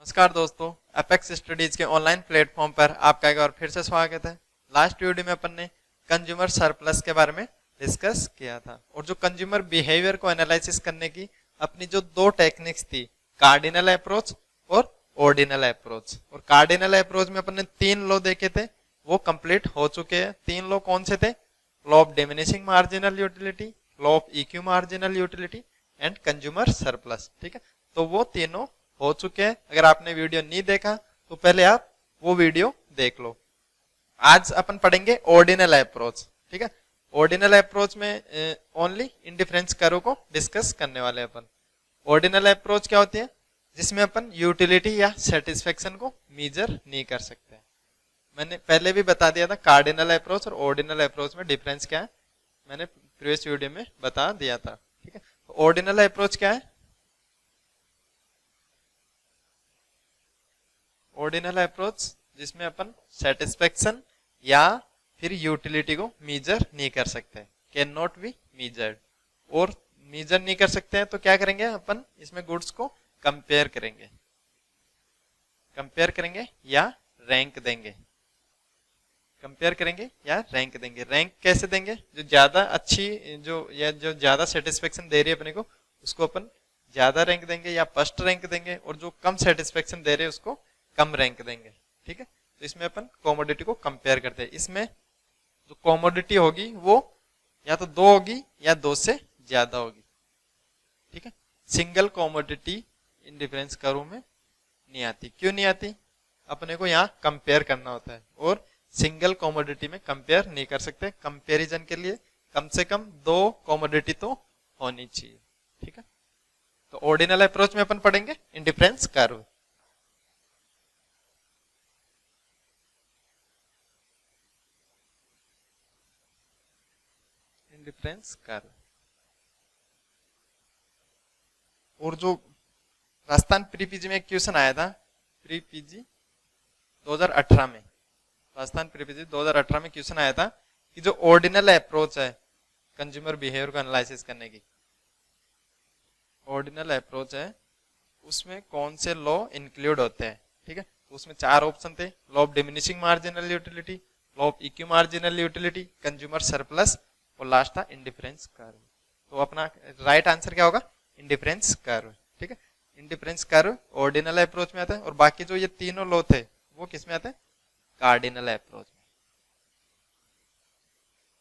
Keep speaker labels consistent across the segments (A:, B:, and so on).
A: नमस्कार दोस्तों, apex studies के ऑनलाइन प्लेटफॉर्म पर आपका एक बार फिर से स्वागत है। लास्ट वीडियो में अपन ने कंज्यूमर सरप्लस के बारे में डिस्कस किया था और जो कंज्यूमर बिहेवियर को एनालिसिस करने की अपनी जो दो टेक्निक्स थी, कार्डिनल अप्रोच और ऑर्डिनल अप्रोच। और कार्डिनल अप्रोच में अपन ने 3 लॉ देखे थे, वो कंप्लीट हो चुके हैं। 3 लॉ कौन से थे? Law of diminishing marginal utility, law of equi marginal utility and consumer surplus. ठीक है, तो वो तीनों हो चुके हैं। अगर आपने वीडियो नहीं देखा तो पहले आप वो वीडियो देख लो। आज अपन पढ़ेंगे ऑर्डिनल अप्रोच। ठीक है, ऑर्डिनल अप्रोच में ओनली इंडिफरेंस कर्व को डिस्कस करने वाले अपन। ऑर्डिनल अप्रोच क्या होती है? जिसमें अपन यूटिलिटी या सेटिस्फेक्शन को मेजर नहीं कर सकते। मैंने पहले भी बता दिया था कार्डिनल अप्रोच और ऑर्डिनल अप्रोच में डिफरेंस क्या है, मैंने प्रीवियस वीडियो में बता दिया था। ठीक है, तो ऑर्डिनल अप्रोच क्या है? ऑर्डिनल अप्रोच जिसमें अपन सेटिस्फेक्शन या फिर यूटिलिटी को मेजर नहीं कर सकते, कैन नॉट बी मेजर्ड। और मेजर नहीं कर सकते हैं तो क्या करेंगे अपन? इसमें गुड्स को कंपेयर करेंगे, या रैंक देंगे। कंपेयर करेंगे या रैंक देंगे। रैंक कैसे देंगे? जो ज्यादा अच्छी जो ज्यादा सेटिस्फेक्शन दे रही है अपने को, उसको अपन ज्यादा रैंक देंगे या फर्स्ट रैंक देंगे, और जो कम सेटिस्फेक्शन दे रहे हैं उसको कम रैंक देंगे। ठीक है, तो इसमें अपन कॉमोडिटी को कंपेयर करते हैं। इसमें जो कॉमोडिटी होगी वो या तो 2 होगी या 2 से ज्यादा होगी। ठीक है, सिंगल कॉमोडिटी इंडिफरेंस कर्व में नहीं आती। क्यों नहीं आती? अपने को यहाँ कंपेयर करना होता है और सिंगल कॉमोडिटी में कंपेयर नहीं कर सकते। कंपेरिजन के लिए कम से कम 2 कॉमोडिटी तो होनी चाहिए। ठीक है, तो ऑर्डिनल अप्रोच में अपन पढ़ेंगे इंडिफरेंस कर्व। Difference curve. और जो राजस्थान प्री पीजी में एक क्वेश्चन आया था, प्री पीजी 2018 में, राजस्थान प्री पीजी 2018 में क्वेश्चन आया था कि जो ऑर्डिनल अप्रोच है कंज्यूमर बिहेवियर को एनालिसिस करने की, ऑर्डिनल अप्रोच है उसमें कौन से लॉ इंक्लूड होते हैं। ठीक है, तो उसमें 4 ऑप्शन थे, law of diminishing marginal utility, law of equi marginal utility, consumer surplus और लास्ट था इंडिफरेंस कर्व। तो अपना राइट आंसर क्या होगा? Indifference curve. ठीक है, इंडिफरेंस कर्व ऑर्डिनल अप्रोच में आता है और बाकी जो ये तीनों लॉ थे वो किस में आते हैं? कार्डिनल अप्रोच में।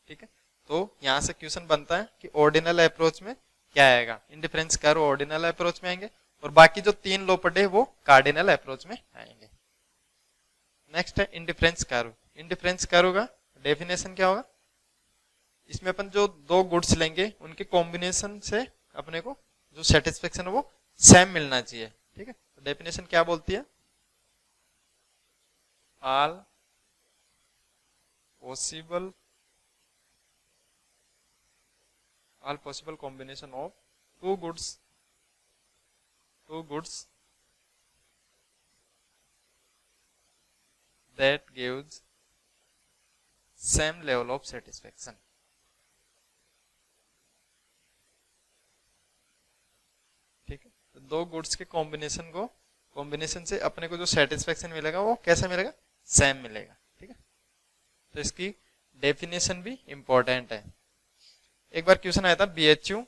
A: ठीक है, तो यहां से क्वेश्चन बनता है कि ऑर्डिनल अप्रोच में क्या आएगा? इंडिफरेंस कर्व ऑर्डिनल अप्रोच में आएंगे और बाकी जो 3 लॉ पढ़े वो कार्डिनल अप्रोच में आएंगे। नेक्स्ट है इंडिफरेंस कर्व। इंडिफरेंस कर्व का डेफिनेशन क्या होगा? इसमें अपन जो 2 गुड्स लेंगे उनके कॉम्बिनेशन से अपने को जो सेटिस्फेक्शन है वो सेम मिलना चाहिए। ठीक है, तो डेफिनेशन क्या बोलती है? All possible combination of two goods that gives same level of satisfaction. ठीक है, तो 2 गुड्स के कॉम्बिनेशन से अपने को जो सेटिस्फेक्शन मिलेगा वो कैसा मिलेगा? सेम मिलेगा। ठीक है, तो इसकी डेफिनेशन भी इंपॉर्टेंट है। एक बार क्वेश्चन आया था बीएचयू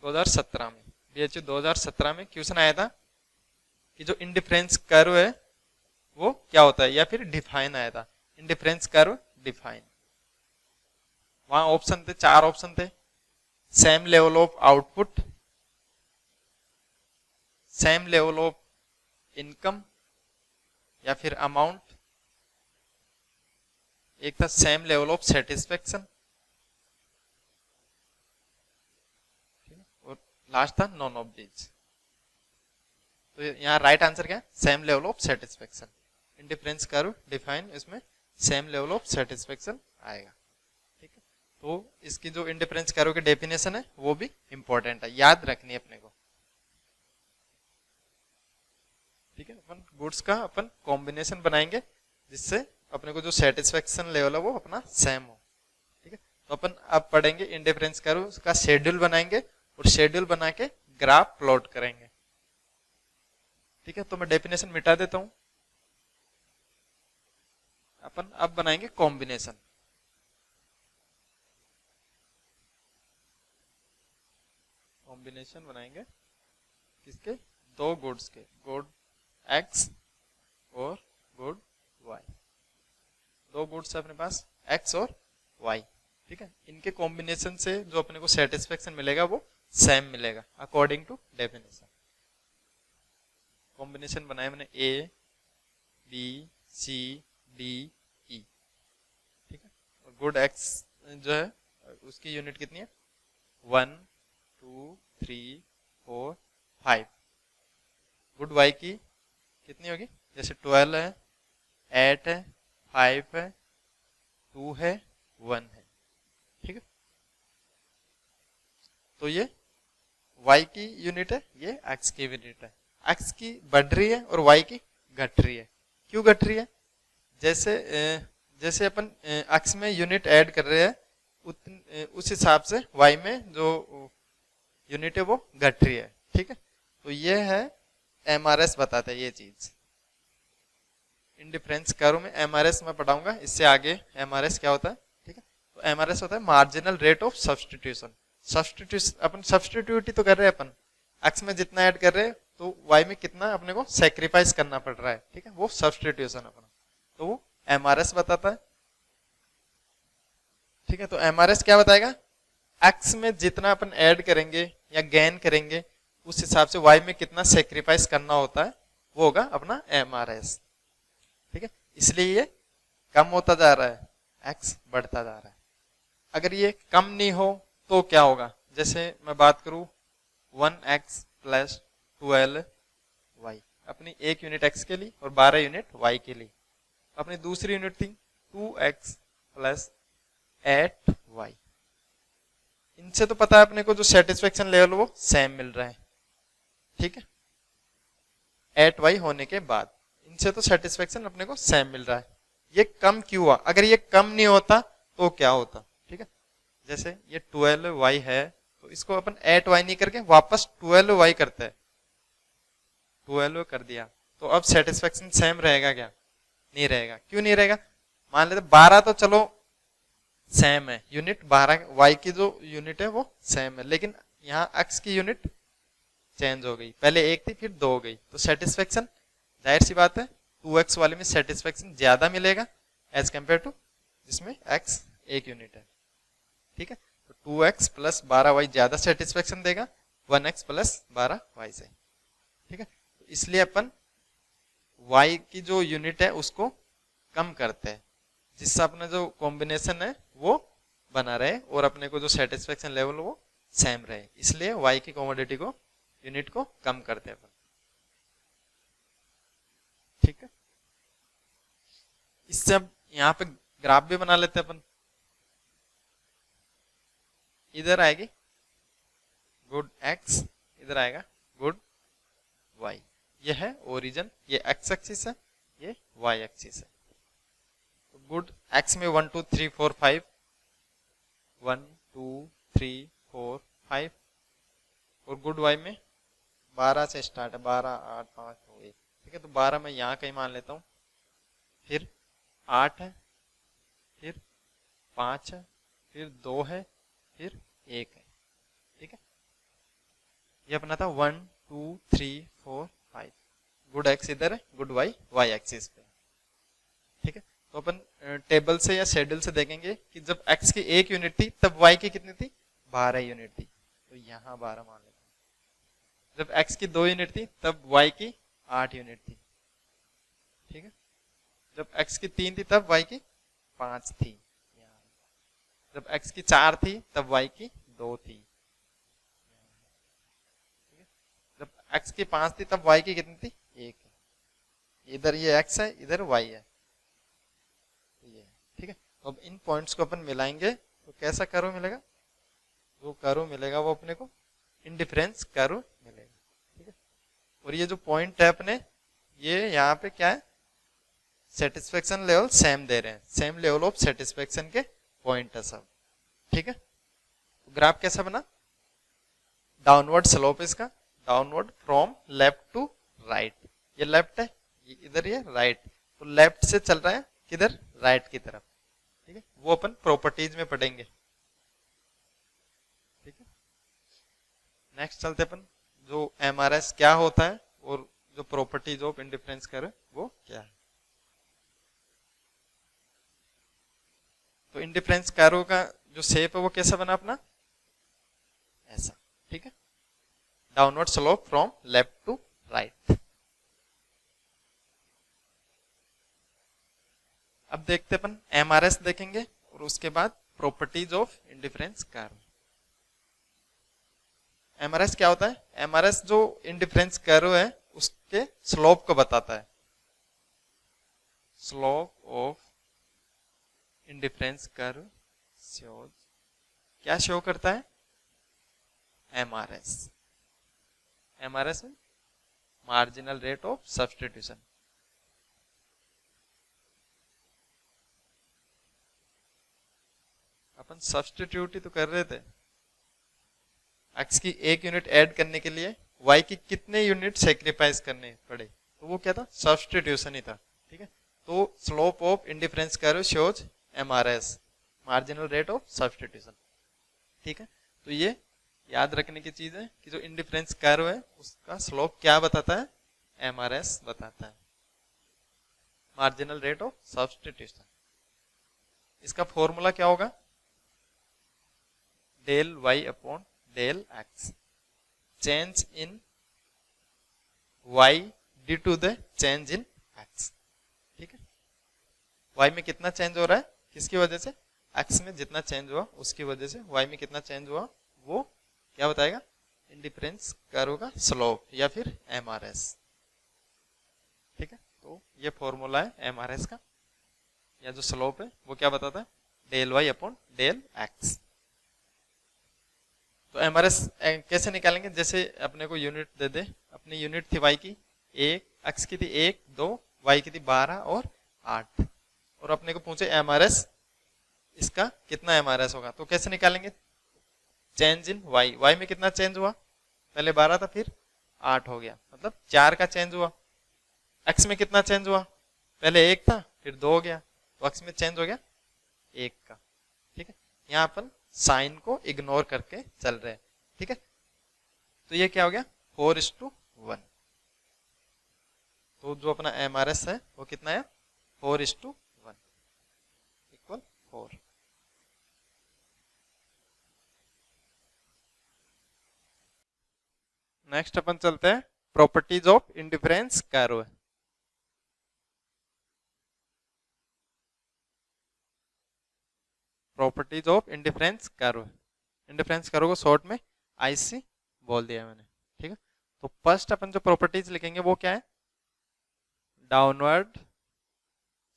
A: 2017 में, बीएचयू 2017 में क्वेश्चन आया था कि जो इंडिफरेंस कर्व है वो क्या होता है, या फिर डिफाइन आया था इंडिफरेंस कर्व डिफाइन। वहां ऑप्शन थे, 4 ऑप्शन थे, same level of output, same level of income या फिर अमाउंट, एक था सेम लेवल ऑफ सेटिस्फेक्शन, और लास्ट था नॉन ऑफ दीज। तो यहाँ राइट आंसर क्या है? Same level of satisfaction. Indifference curve define, इसमें सेम लेवल ऑफ सेटिस्फेक्शन आएगा। ठीक है, तो इसकी जो इंडिफरेंस कर्व की डेफिनेशन है वो भी इंपॉर्टेंट है, याद रखनी है अपने को। ठीक है, अपन गुड्स का अपन कॉम्बिनेशन बनाएंगे जिससे अपने को जो सेटिस्फेक्शन लेवल है वो अपना सेम हो। ठीक है, तो अपन अब पढ़ेंगे इंडिफरेंस कर्व का शेड्यूल बनाएंगे और शेड्यूल बना के ग्राफ प्लॉट करेंगे। ठीक है, तो मैं डेफिनेशन मिटा देता हूं। अपन अब बनाएंगे कॉम्बिनेशन। कॉम्बिनेशन बनाएंगे किसके? दो गुड्स के, गुड एक्स और गुड वाई। दो गुड्स है अपने पास, एक्स और वाई। ठीक है, इनके कॉम्बिनेशन से जो अपने को सेटिस्फेक्शन मिलेगा वो सेम मिलेगा अकॉर्डिंग टू डेफिनेशन। कॉम्बिनेशन बनाया मैंने A B C D E. ठीक है, और गुड एक्स जो है उसकी यूनिट कितनी है? 1 2 3 4 5। गुड वाई की कितनी होगी? जैसे 12 है, 8 है, 5 है, 2 है, 1 है। ठीक है, तो ये y की यूनिट है, ये x की यूनिट है। x की बढ़ रही है और y की घट रही है। क्यों घट रही है? जैसे अपन x में यूनिट ऐड कर रहे हैं उस हिसाब से y में जो यूनिट है वो घट रही है। ठीक है, तो ये है MRS बताता है ये चीज। इंडिफरेंस कर्व में MRS मैं पढ़ाऊंगा, इससे आगे MRS क्या होता है। ठीक है, तो MRS होता है marginal rate of substitution. Substitution अपन सब्सटीट्यूट ही तो कर रहे हैं, अपन x में जितना ऐड कर रहे हैं तो y में कितना अपने को सेक्रीफाइस करना पड़ रहा है। ठीक है, वो सब्सटीट्यूशन अपना, तो वो MRS बताता है। ठीक है, तो MRS क्या बताएगा? x में जितना अपन ऐड करेंगे या गेन करेंगे उस हिसाब से y में कितना सेक्रीफाइस करना होता है, वो होगा अपना MRS। ठीक है, इसलिए ये कम होता जा रहा है, x बढ़ता जा रहा है। अगर ये कम नहीं हो तो क्या होगा? जैसे मैं बात करूं 1x प्लस 12y, अपनी एक यूनिट x के लिए और 12 यूनिट y के लिए। अपनी दूसरी यूनिट थी 2x प्लस 8y। इनसे तो पता है अपने को जो सेटिस्फेक्शन लेवल वो सेम मिल रहा है। ठीक है, 8y होने के बाद इनसे तो सेटिस्फेक्शन अपने को सेम मिल रहा है। ये कम क्यों हुआ? अगर ये कम नहीं होता तो क्या होता? ठीक है, जैसे ये 12y है तो इसको अपन 8y नहीं करके वापस 12y करते हैं, 12 कर दिया, तो अब सेटिस्फेक्शन सेम रहेगा क्या? नहीं रहेगा। क्यों नहीं रहेगा? मान लेते 12 तो चलो सेम है यूनिट, 12 y की जो यूनिट है वो सेम है, लेकिन यहाँ x की यूनिट चेंज हो गई, पहले एक थी फिर 2 हो गई, तो सेटिस्फेक्शन जाहिर सी बात है 2x वाले में सेटिस्फेक्शन ज्यादा मिलेगा एज कम्पेयर टू जिसमें x एक यूनिट है। ठीक है, तो 2x प्लस 12y ज्यादा सेटिस्फेक्शन देगा 1x प्लस 12y से। ठीक है, तो इसलिए अपन y की जो यूनिट है उसको कम करते हैं, जिससे अपना जो कॉम्बिनेशन है वो बना रहे और अपने को जो सेटिस्फेक्शन लेवल वो सेम रहे, इसलिए y की कॉमोडिटी को यूनिट को कम करते हैं अपन। ठीक है, इससे अब यहाँ पे ग्राफ भी बना लेते हैं अपन। इधर आएगी गुड x, इधर आएगा गुड y। ये है ओरिजिन, ये x एक्सिस है, ये y एक्सिस है। तो गुड x में 1 2 3 4 5, 1 2 3 4 5, और गुड y में 12 से स्टार्ट है, 12 8 5 2 1। ठीक है, तो 12 मैं यहाँ कहीं मान लेता हूँ, फिर 8 है, फिर 5 है, फिर 2 है, फिर 1 है। ठीक है, ये अपना था 1 2 3 4 5। गुड x इधर है, गुड y एक्सिस पे। ठीक है, तो अपन टेबल से या शेड्यूल से देखेंगे कि जब x की एक यूनिट थी तब y की कितनी थी? 12 यूनिट थी, तो यहाँ 12 मान लेते हैं। जब x की 2 यूनिट थी तब y की 8 यूनिट थी। ठीक है, जब x की 3 थी तब y की 5 थी। जब x की 4 थी तब y की 2 थी। ठीक है, जब x की 5 थी तब y की कितनी थी? 1 है। इधर ये x है, इधर y है, ये। ठीक है, तो अब इन पॉइंट्स को अपन मिलाएंगे तो कैसा कर्व मिलेगा? जो कर्व मिलेगा वो अपने को इंडिफरेंस कर्व मिलेगा। ठीक है, और ये जो पॉइंट है अपने, ये यहाँ पे क्या है? सेटिस्फेक्शन लेवल सेम दे रहे हैं, सेम लेवल ऑफ सेटिस्फेक्शन के पॉइंट है सब। ठीक है, तो ग्राफ कैसा बना? डाउनवर्ड स्लोप इसका, downward from left to right. ये लेफ्ट है, ये इधर ये राइट, तो लेफ्ट से चल रहा है किधर, राइट की तरफ, ठीक है, वो अपन प्रॉपर्टीज में पढ़ेंगे, ठीक है। नेक्स्ट चलते अपन, जो एमआरएस क्या होता है और जो प्रॉपर्टीज ऑफ इंडिफरेंस कर्व वो क्या है। तो इंडिफरेंस कर्व का जो शेप है वो कैसा बना अपना, ऐसा, ठीक है, downward slope from left to right. अब देखते अपन एमआरएस देखेंगे और उसके बाद properties of indifference curve. MRS क्या होता है, एमआरएस जो इंडिफरेंस कर्व है उसके स्लोप को बताता है, slope of indifference curve shows, क्या शो करता है, MRS, MRS marginal rate of substitution. अपन सब्स्टिट्यूट ही तो कर रहे थे, एक्स की एक यूनिट ऐड करने के लिए वाई की कितने यूनिट सेक्रीफाइस करने पड़े, तो वो क्या था, सब्स्टिट्यूशन ही था, ठीक है। तो slope of indifference curve shows MRS, marginal rate of substitution, ठीक है। तो ये याद रखने की चीज है कि जो इंडिफरेंस कर्व है उसका स्लोप क्या बताता है, एमआरएस बताता है, मार्जिनल रेट ऑफ सब्स्टिट्यूशन। इसका फॉर्मूला क्या होगा, del Y upon del X, change in Y due to the change in X, ठीक है। वाई में कितना चेंज हो रहा है, किसकी वजह से, एक्स में जितना चेंज हुआ उसकी वजह से वाई में कितना चेंज हुआ, वो क्या बताएगा, इंडिफरेंस कर्व का स्लोप या फिर एमआरएस, ठीक है। तो ये फॉर्मूला है एमआरएस का, या जो स्लोप है वो क्या बताता है, del Y upon del X. तो एमआरएस कैसे निकालेंगे, जैसे अपने को यूनिट दे दे, अपनी यूनिट थी वाई की एक, एक्स की थी 1 2, वाई की थी 12 और 8, और अपने को पूछे एमआरएस इसका कितना एमआरएस होगा, तो कैसे निकालेंगे, चेंज इन वाई, वाई में कितना चेंज हुआ, पहले 12 था फिर 8 हो गया, मतलब 4 का चेंज हुआ। एक्स में कितना चेंज हुआ, पहले 1 था फिर 2 हो गया, तो एक्स में चेंज हो गया 1 का, ठीक है। यहाँ अपन साइन को इग्नोर करके चल रहे हैं, ठीक है। तो ये क्या हो गया, 4:1, तो जो अपना एमआरएस है वो कितना है, 4:1 इक्वल 4। नेक्स्ट अपन चलते हैं properties of indifference curve. Properties of indifference curve, indifference curve को शॉर्ट में आईसी बोल दिया मैंने, ठीक है। तो फर्स्ट अपन जो प्रॉपर्टीज लिखेंगे वो क्या है, downward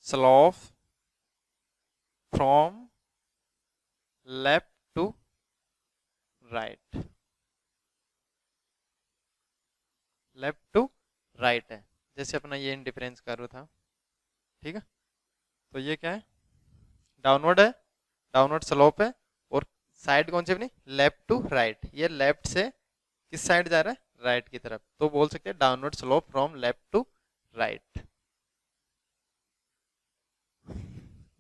A: slope from left to right, left to right है, जैसे अपना ये इंडिफरेंस कर्व था, ठीक है। तो ये क्या है, डाउनवर्ड है, डाउनवर्ड स्लोप है, और साइड कौन सी अपनी, लेफ्ट टू राइट, ये लेफ्ट से किस साइड जा रहा है, राइट की तरफ, तो बोल सकते हैं downward slope from left to right.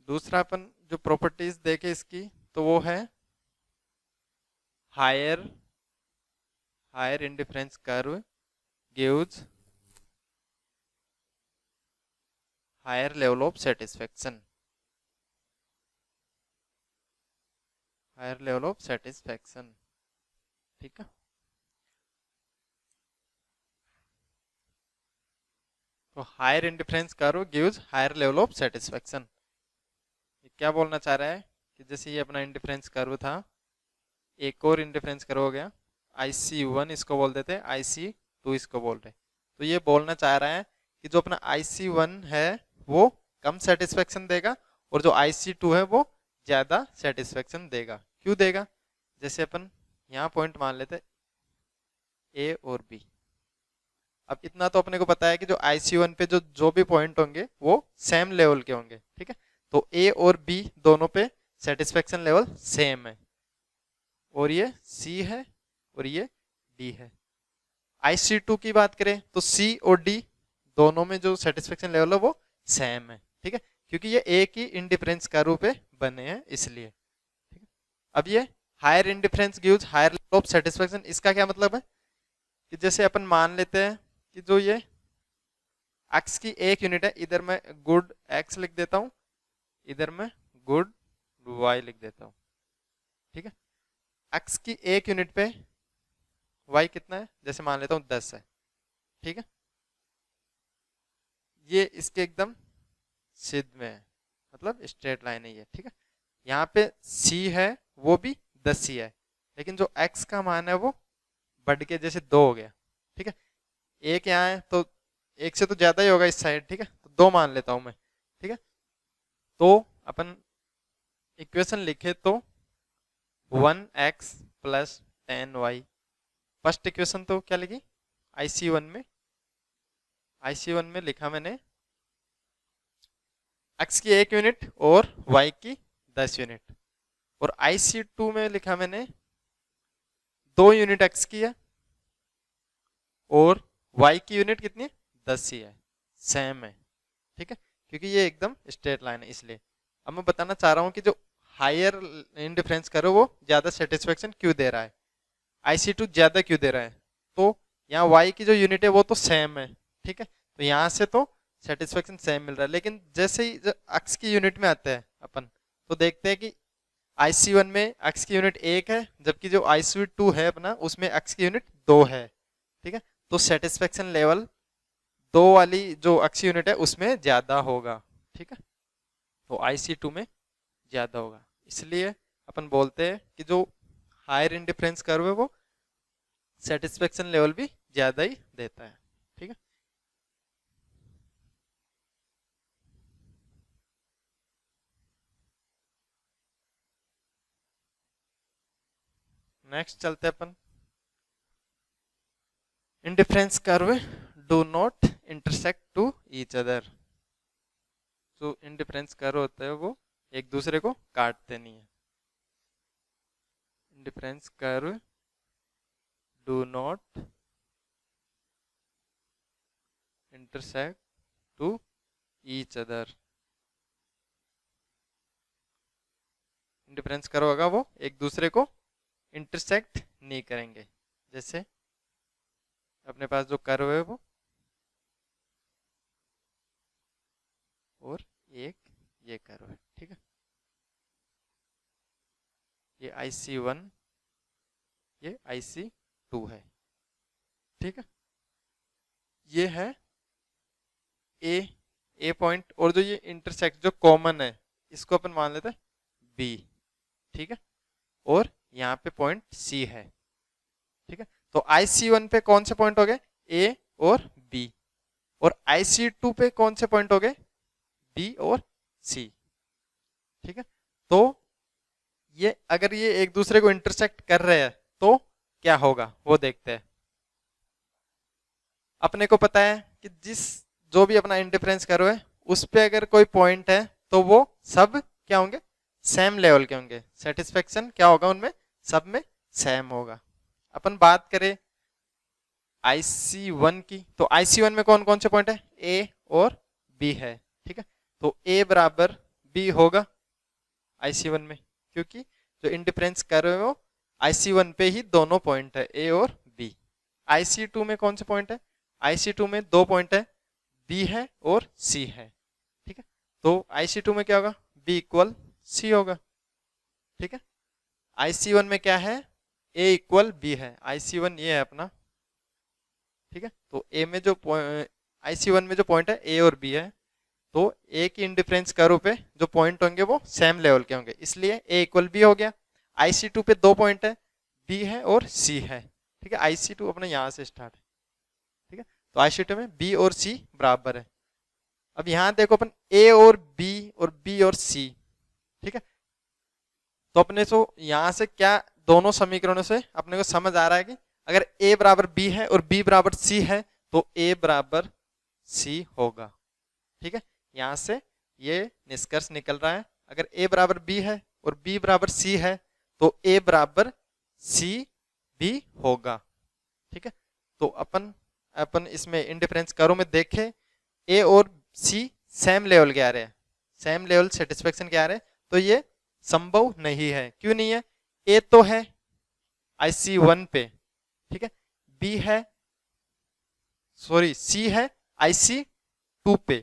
A: दूसरा अपन जो प्रॉपर्टीज देखे इसकी, तो वो है higher, higher indifference curve gives higher level of satisfaction, higher level of satisfaction, ठीक है। तो higher indifference curve gives higher level of satisfaction, क्या बोलना चाह रहा है कि जैसे ये अपना इंडिफरेंस कर्व था, एक और इंडिफरेंस कर्व हो गया IC1, इसको बोल देते हैं, IC2 इसको बोल रहे, तो ये बोलना चाह रहा है कि जो अपना IC1 है वो कम सेटिस्फेक्शन देगा और जो IC2 है वो ज्यादा सेटिस्फेक्शन देगा। क्यों देगा, जैसे अपन यहाँ पॉइंट मान लेते A और B, अब इतना तो अपने को पता है कि जो IC1 पे जो भी पॉइंट होंगे वो सेम लेवल के होंगे, ठीक है। तो A और B दोनों पे सेटिस्फेक्शन लेवल सेम है, और ये C है और ये D है। IC2 की बात करें तो C और D दोनों में जो सेटिस्फेक्शन लेवल है वो सेम है, ठीक है, क्योंकि ये एक ही इंडिफरेंस कर्व पे बने हैं इसलिए, ठीक है। अब ये higher indifference gives higher level of satisfaction, इसका क्या मतलब है कि जैसे अपन मान लेते हैं कि जो ये एक्स की एक यूनिट है, इधर मैं गुड एक्स लिख देता हूं, इधर मैं गुड वाई लिख देता हूं, ठीक है। एक्स की एक यूनिट पे वाई कितना है, जैसे मान लेता हूं 10 है, ठीक है। ये इसके एकदम सिद्ध में है, मतलब स्ट्रेट लाइन है ये, ठीक है। यहाँ पे सी है वो भी 10 ही है, लेकिन जो एक्स का मान है वो बढ़ के जैसे 2 हो गया, ठीक है। एक यहाँ है तो एक से तो ज्यादा ही होगा इस साइड, ठीक है, तो 2 मान लेता हूं मैं, ठीक है। तो अपन इक्वेशन लिखे तो 1x plus 10y, first equation तो क्या लिखी IC1 में लिखा मैंने x की 1 यूनिट और y की 10 यूनिट, और IC2 में लिखा मैंने 2 यूनिट x की है और y की यूनिट कितनी है 10 ही है, सेम है, ठीक है, क्योंकि ये एकदम स्ट्रेट लाइन है इसलिए। अब मैं बताना चाह रहा हूं कि जो हायर इंडिफरेंस करो वो ज्यादा सेटिस्फेक्शन क्यों दे रहा है, IC2 ज्यादा क्यों दे रहा है, तो यहाँ y की जो यूनिट है वो तो सेम है, ठीक है, तो यहाँ से तो सेटिस्फेक्शन सेम मिल रहा है। लेकिन जैसे ही x की यूनिट में आते हैं अपन तो देखते हैं कि IC1 में x की यूनिट 1 है, जबकि जो IC2 है अपना उसमें x की यूनिट 2 है, ठीक है, तो सेटिस्फेक्शन लेवल 2 वाली जो x यूनिट है उसमें ज्यादा होगा, ठीक है, तो IC2 में ज्यादा होगा, इसलिए अपन बोलते हैं कि जो हायर इंडिफरेंस कर्व है वो सेटिस्फेक्शन लेवल भी ज्यादा ही देता है, ठीक है। नेक्स्ट चलते हैं अपन, indifference curve do not intersect to each other, जो इंडिफरेंस कर्व होता है वो एक दूसरे को काटते नहीं है, indifference curve do not intersect to each other, indifference curve होगा वो एक दूसरे को इंटरसेक्ट नहीं करेंगे, जैसे अपने पास जो कर्व है वो और एक ये कर्व है, ठीक है, ये IC1 ये IC2 है, ठीक है, ये है ए पॉइंट, और जो ये इंटरसेक्ट जो कॉमन है इसको अपन मान लेते हैं B, ठीक है, और यहाँ पे पॉइंट C है, ठीक है, तो IC1 पे कौन से पॉइंट हो गए A और B, और IC2 पे कौन से पॉइंट हो गए B और C, ठीक है। तो ये अगर ये एक दूसरे को इंटरसेक्ट कर रहे हैं तो क्या होगा वो देखते हैं। अपने को पता है कि जो भी अपना इंडिफरेंस कर्व है उस पे अगर कोई पॉइंट है तो वो सब क्या होंगे सेम लेवल के होंगे, सेटिस्फेक्शन क्या होगा उनमें सब में सेम होगा। अपन बात करें IC1 की, तो IC1 में कौन कौन से पॉइंट है A और B है, ठीक है, तो A बराबर B होगा IC1 में, क्योंकि जो इंडिफरेंस कर्व है वो IC1 पे ही दोनों पॉइंट है A और B। IC2 में कौन से पॉइंट है, IC2 में 2 पॉइंट है B है और C है, ठीक है, तो IC2 में क्या होगा B इक्वल C होगा, ठीक है। IC1 में क्या है A इक्वल B है, IC1 ये है अपना, ठीक है, तो A में जो IC1 में जो पॉइंट है A और B है, तो A की इंडिफरेंस कर्व पे जो पॉइंट होंगे वो सेम लेवल के होंगे, इसलिए A इक्वल B हो गया। IC2 पे 2 पॉइंट है B है और C है, ठीक है, IC2 अपने यहाँ से स्टार्ट है, ठीक है, तो IC2 में B और C बराबर है। अब यहाँ देखो अपन A और B और C, ठीक है, तो अपने तो यहाँ से क्या दोनों समीकरणों से अपने को समझ आ रहा है कि अगर A बराबर B है और B बराबर C है तो A बराबर C होगा, ठीक है, यहाँ से ये निष्कर्ष निकल रहा है। अगर A बराबर B है और B बराबर C है तो A बराबर C भी होगा, ठीक है। तो अपन इसमें इंडिफरेंस कर्व में देखें ए और सी सेम लेवल के आ रहे हैं, सेम लेवल सेटिस्फेक्शन के आ रहे हैं, तो ये संभव नहीं है। क्यों नहीं है? ए तो है IC1 पे, ठीक है, बी है, सॉरी सी है IC2 पे,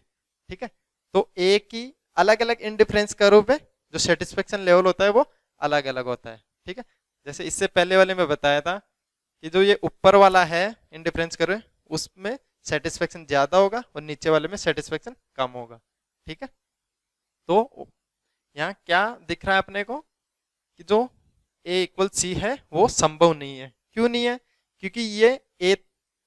A: ठीक है। तो ए की अलग अलग इंडिफरेंस कर्व पे जो सेटिस्फेक्शन लेवल होता है वो अलग अलग होता है, ठीक है। जैसे इससे पहले वाले में बताया था कि जो ये ऊपर वाला है इंडिफरेंस कर्व उसमें सेटिस्फेक्शन ज्यादा होगा और नीचे वाले में सेटिस्फेक्शन कम होगा, ठीक है। तो यहाँ क्या दिख रहा है अपने को कि जो A इक्वल सी है वो संभव नहीं है। क्यों नहीं है? क्योंकि ये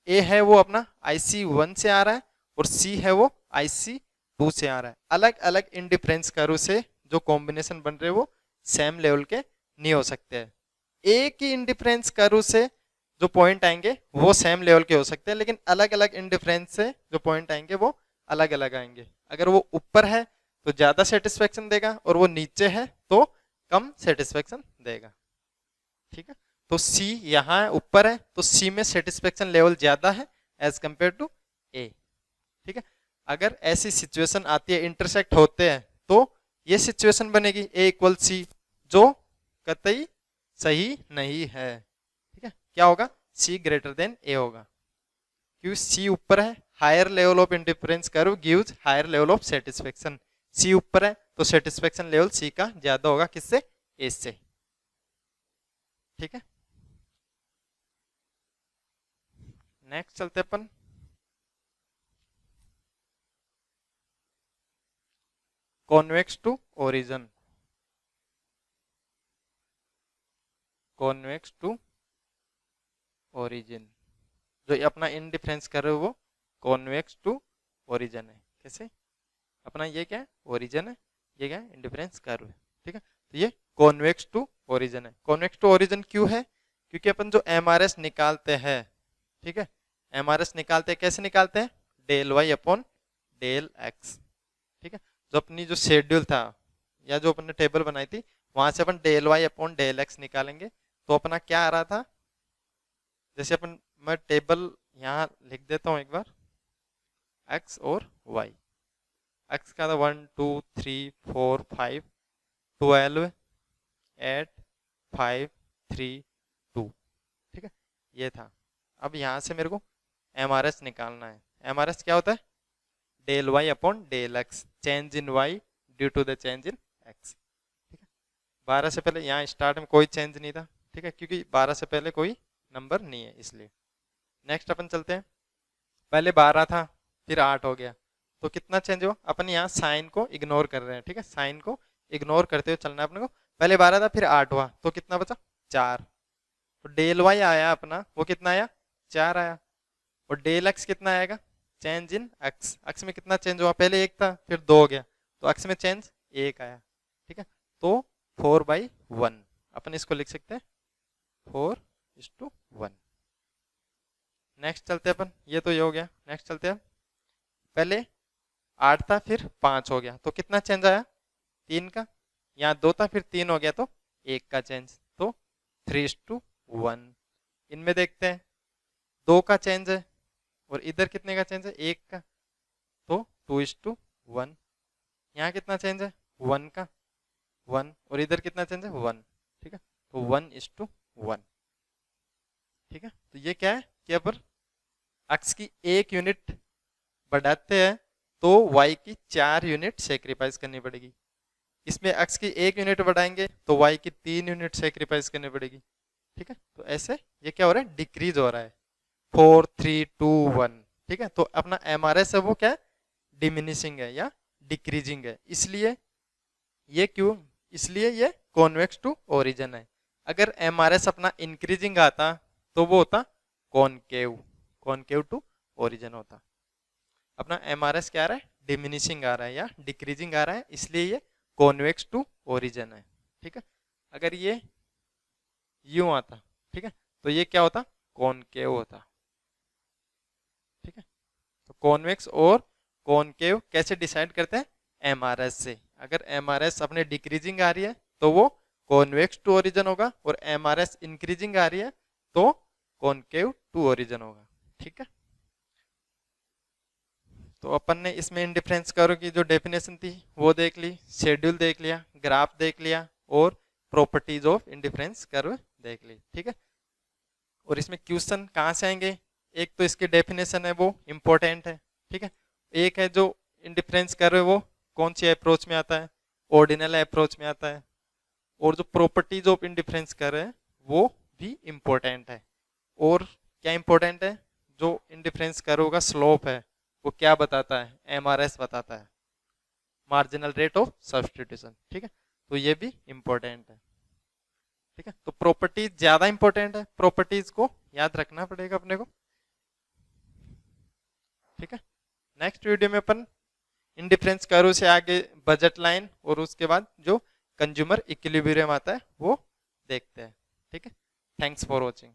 A: ए है वो अपना IC1 से आ रहा है और सी है वो IC2 से आ रहा है। अलग अलग इंडिफरेंस कर्व से जो कॉम्बिनेशन बन रहे हैं वो सेम लेवल के नहीं हो सकते हैं। ए की इंडिफरेंस कर्व से जो पॉइंट आएंगे वो सेम लेवल के हो सकते हैं, लेकिन अलग अलग इंडिफरेंस से जो पॉइंट आएंगे वो अलग अलग आएंगे। अगर वो ऊपर है तो ज्यादा सेटिस्फेक्शन देगा और वो नीचे है तो कम सेटिस्फेक्शन देगा, ठीक है। तो सी यहाँ ऊपर है तो सी में सेटिस्फेक्शन लेवल ज्यादा है एज कंपेयर टू ए, ठीक है। अगर ऐसी सिचुएशन आती है, इंटरसेक्ट होते हैं, तो ये सिचुएशन बनेगी ए इक्वल सी, जो कतई सही नहीं है, ठीक है। क्या होगा? सी ग्रेटर देन ए होगा, क्योंकि सी ऊपर है, higher level of indifference curve gives higher level of satisfaction. C ऊपर है तो सेटिस्फेक्शन लेवल सी का ज्यादा होगा, किससे? ए से, ठीक है। नेक्स्ट चलते अपन convex to origin. Convex to origin, जो ये अपना इंडिफरेंस कर रहे हो वो कॉन्वेक्स टू ओरिजिन है। कैसे? अपना ये क्या है? ओरिजिन है, ये क्या है? इंडिफरेंस कर्व है, ठीक है। तो ये कॉन्वेक्स टू ओरिजिन है। कॉन्वेक्स टू ओरिजिन क्यों है? क्योंकि अपन जो MRS निकालते हैं, ठीक है, MRS निकालते हैं, कैसे निकालते हैं? Del Y upon del X, ठीक है। जो अपनी जो शेड्यूल था या जो अपन ने टेबल बनाई थी वहां से अपन del Y upon del X निकालेंगे, तो अपना क्या आ रहा था? जैसे अपन, मैं टेबल यहाँ लिख देता हूँ एक बार, एक्स और वाई। एक्स का था 1 2 3 4 5 12 8 5 3 2, ठीक है, ये था। अब यहाँ से मेरे को MRS निकालना है। MRS क्या होता है? Del Y upon del X, change in Y due to the change in X, ठीक है। 12 से पहले यहाँ स्टार्ट में कोई चेंज नहीं था, ठीक है, क्योंकि 12 से पहले कोई नंबर नहीं है इसलिए। नेक्स्ट अपन चलते हैं, पहले 12 था फिर 8 हो गया, तो कितना चेंज हुआ? अपन यहाँ साइन को इग्नोर कर रहे हैं, ठीक है, साइन को इग्नोर करते हुए चलना है अपने को। पहले 12 था फिर 8 हुआ, तो कितना बचा? 4। तो डेल वाई आया अपना, वो कितना आया? 4 आया। और डेल एक्स कितना आएगा? चेंज इन एक्स, एक्स में कितना चेंज हुआ? पहले 1 था फिर 2 हो गया, तो एक्स में चेंज 1 आया, ठीक है। तो 4/1 अपन इसको लिख सकते हैं 4:1। नेक्स्ट चलते हैं अपन, ये तो ये हो गया। नेक्स्ट चलते हैं, पहले 8 था फिर 5 हो गया, तो कितना चेंज आया? 3 का। यहाँ 2 था फिर 3 हो गया, तो 1 का चेंज, तो 3:1। इनमें देखते हैं 2 का चेंज है और इधर कितने का चेंज है? 1 का, तो 2:1। यहाँ कितना चेंज है? 1 का, 1, और इधर कितना चेंज है? 1, ठीक है, तो 1:1, ठीक है। तो ये क्या है कि अपन एक्स की 1 यूनिट बढ़ाते हैं तो वाई की 4 यूनिट सेक्रीफाइस करनी पड़ेगी। इसमें एक्स की 1 यूनिट बढ़ाएंगे तो वाई की 3 यूनिट सेक्रीफाइस करनी पड़ेगी, ठीक है। तो ऐसे ये क्या हो रहा है? डिक्रीज हो रहा है, 4 3 2 1, ठीक है। तो अपना MRS है वो क्या है? डिमिनिशिंग है या डिक्रीजिंग है, इसलिए ये क्यों? इसलिए ये कॉन्वेक्स टू ओरिजिन है। अगर MRS अपना इंक्रीजिंग आता तो वो होता कॉनकेव, कॉनकेव टू ओरिजिन होता। अपना MRS क्या आ रहा है? डिमिनिशिंग आ रहा है या डिक्रीजिंग आ रहा है, इसलिए ये कॉन्वेक्स टू ओरिजिन है, ठीक है। अगर ये यूं आता, ठीक है, तो ये क्या होता? कॉनकेव होता, ठीक है। तो कॉन्वेक्स और कॉनकेव कैसे डिसाइड करते हैं? MRS से। अगर MRS अपने डिक्रीजिंग आ रही है तो वो कॉन्वेक्स टू ओरिजिन होगा, और MRS इंक्रीजिंग आ रही है तो कॉनकेव टू ओरिजिन होगा, ठीक है। तो अपन ने इसमें इंडिफरेंस कर्व की जो डेफिनेशन थी वो देख ली, शेड्यूल देख लिया, ग्राफ देख लिया और प्रॉपर्टीज ऑफ इंडिफरेंस कर्व देख ली। ठीक है, और इसमें क्वेश्चन कहाँ से आएंगे, एक तो इसकी डेफिनेशन है वो इम्पोर्टेंट है। ठीक है, एक है जो इंडिफरेंस कर्व है वो कौन सी अप्रोच में आता है, ऑर्डिनल अप्रोच में आता है, और जो प्रॉपर्टीज ऑफ इंडिफरेंस कर्व है वो भी इम्पोर्टेंट है। और क्या इम्पोर्टेंट है, जो इंडिफरेंस कर्व का स्लोप है वो क्या बताता है, एमआरएस बताता है, मार्जिनल रेट ऑफ सब्स्टिट्यूशन। ठीक है, तो ये भी इम्पोर्टेंट है। ठीक है, तो प्रॉपर्टीज ज्यादा इंपॉर्टेंट है, प्रॉपर्टीज को याद रखना पड़ेगा अपने को। ठीक है, नेक्स्ट वीडियो में अपन इंडिफरेंस कर्व से आगे बजट लाइन और उसके बाद जो कंज्यूमर इक्विलिब्रियम आता है वो देखते हैं। ठीक है, थैंक्स फॉर वॉचिंग।